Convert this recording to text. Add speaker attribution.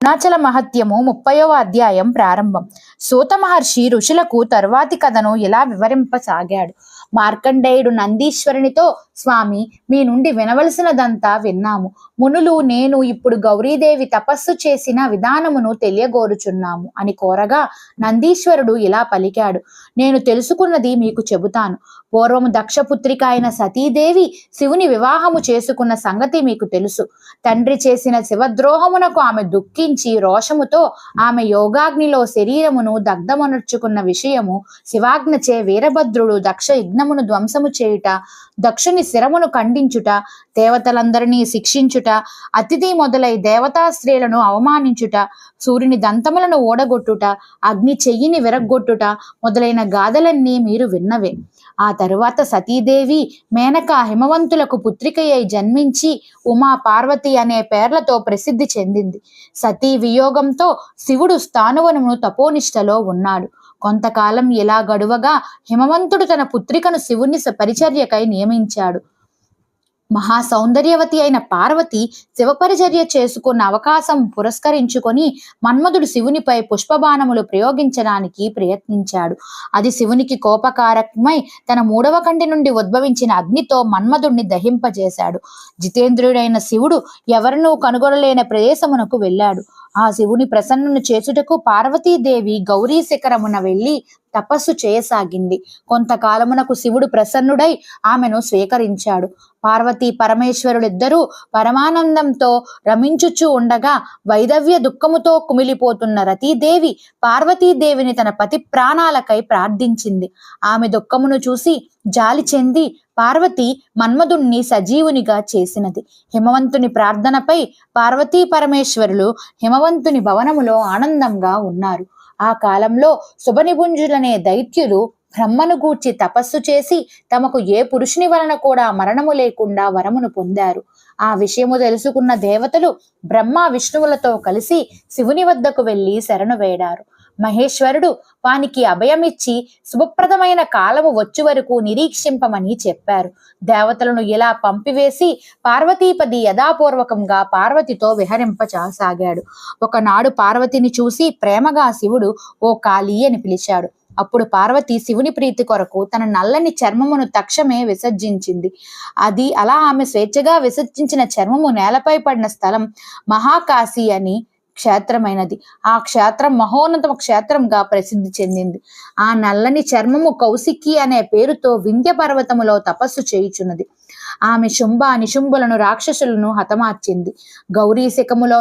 Speaker 1: అరుణాచల మహత్యము 30వ అధ్యాయం ప్రారంభం. సూత మహర్షి ఋషులకు తర్వాతి కథను ఇలా వివరింపసాగాడు. మార్కండేయుడు నందీశ్వరునితో, స్వామి, మీ నుండి వినవలసినదంతా విన్నాము. మునులు నేను ఇప్పుడు గౌరీదేవి తపస్సు చేసిన విధానమును తెలియగోరుచున్నాము అని కోరగా, నందీశ్వరుడు ఇలా పలికాడు. నేను తెలుసుకున్నది మీకు చెబుతాను. పూర్వము దక్షపుత్రిక అయిన సతీదేవి శివుని వివాహము చేసుకున్న సంగతి మీకు తెలుసు. తండ్రి చేసిన శివద్రోహమునకు ఆమె దుఃఖించి రోషముతో ఆమె యోగాగ్నిలో శరీరమును దగ్ధమనర్చుకున్న విషయము శివాజ్ఞచే వీరభద్రుడు దక్ష యజ్ఞమును ధ్వంసము చేయుట, దక్షుని శిరమును ఖండించుట, దేవతలందరినీ శిక్షించుట, అతిథి మొదలై దేవతా స్త్రీలను అవమానించుట, సూర్యుని దంతములను ఓడగొట్టుట, అగ్ని చెయ్యిని విరగ్గొట్టుట మొదలైన గాథలన్నీ మీరు విన్నవే. ఆ తరువాత సతీదేవి మేనక హిమవంతులకు పుత్రికయ్యై జన్మించి ఉమా, పార్వతి అనే పేర్లతో ప్రసిద్ధి చెందింది. సతీ వియోగంతో శివుడు స్థానువనమును తపోనిష్టలో ఉన్నాడు. కొంతకాలం ఇలా గడువగా హిమవంతుడు తన పుత్రికను శివుని పరిచర్యకై నియమించాడు. మహా సౌందర్యవతి అయిన పార్వతి శివపరిచర్య చేసుకున్న అవకాశం పురస్కరించుకొని మన్మధుడు శివునిపై పుష్పబాణములు ప్రయోగించడానికి ప్రయత్నించాడు. అది శివునికి కోపకారకమై తన 3వ కంటి నుండి ఉద్భవించిన అగ్నితో మన్మధుడిని దహింపజేశాడు. జితేంద్రుడైన శివుడు ఎవరినూ కనుగొనలేని ప్రదేశమునకు వెళ్ళాడు. ఆ శివుని ప్రసన్నుని చేసుటకు పార్వతీదేవి గౌరీ శిఖరమున వెళ్ళి తపస్సు చేయసాగింది. కొంతకాలమునకు శివుడు ప్రసన్నుడై ఆమెను స్వీకరించాడు. పార్వతీ పరమేశ్వరులిద్దరూ పరమానందంతో రమించుచూ ఉండగా వైదవ్య దుఃఖముతో కుమిలిపోతున్న రతీదేవి పార్వతీదేవిని తన పతి ప్రాణాలకై ప్రార్థించింది. ఆమె దుఃఖమును చూసి జాలి చెంది పార్వతి మన్మధుణ్ణి సజీవునిగా చేసినది. హిమవంతుని ప్రార్థనపై పార్వతీ పరమేశ్వరులు హిమవంతుని భవనములో ఆనందంగా ఉన్నారు. ఆ కాలంలో శుభనిభుంజులనే దైత్యులు బ్రహ్మను గూర్చి తపస్సు చేసి తమకు ఏ పురుషుని వలన కూడా మరణము లేకుండా వరమును పొందారు. ఆ విషయము తెలుసుకున్న దేవతలు బ్రహ్మ విష్ణువులతో కలిసి శివుని వద్దకు వెళ్ళి శరణు వేడారు. మహేశ్వరుడు వానికి అభయమిచ్చి శుభప్రదమైన కాలము వచ్చి వరకు నిరీక్షింపమని చెప్పారు. దేవతలను ఇలా పంపివేసి పార్వతీపది యథాపూర్వకంగా పార్వతితో విహరింపసాగాడు. ఒకనాడు పార్వతిని చూసి ప్రేమగా శివుడు ఓ కాళీ అని పిలిచాడు. అప్పుడు పార్వతి శివుని ప్రీతి కొరకు తన నల్లని చర్మమును తక్షమే విసర్జించింది. అది అలా ఆమె స్వేచ్ఛగా విసర్జించిన చర్మము నేలపై పడిన స్థలం మహాకాశి అని క్షేత్రమైనది. ఆ క్షేత్రం మహోన్నత క్షేత్రంగా ప్రసిద్ధి చెందింది. ఆ నల్లని చర్మము కౌశికి అనే పేరుతో వింధ్య పర్వతములో తపస్సు చేయుచున్నది. ఆమె శుంభ నిశుంభులను రాక్షసులను హతమార్చింది. గౌరీ శిఖరములో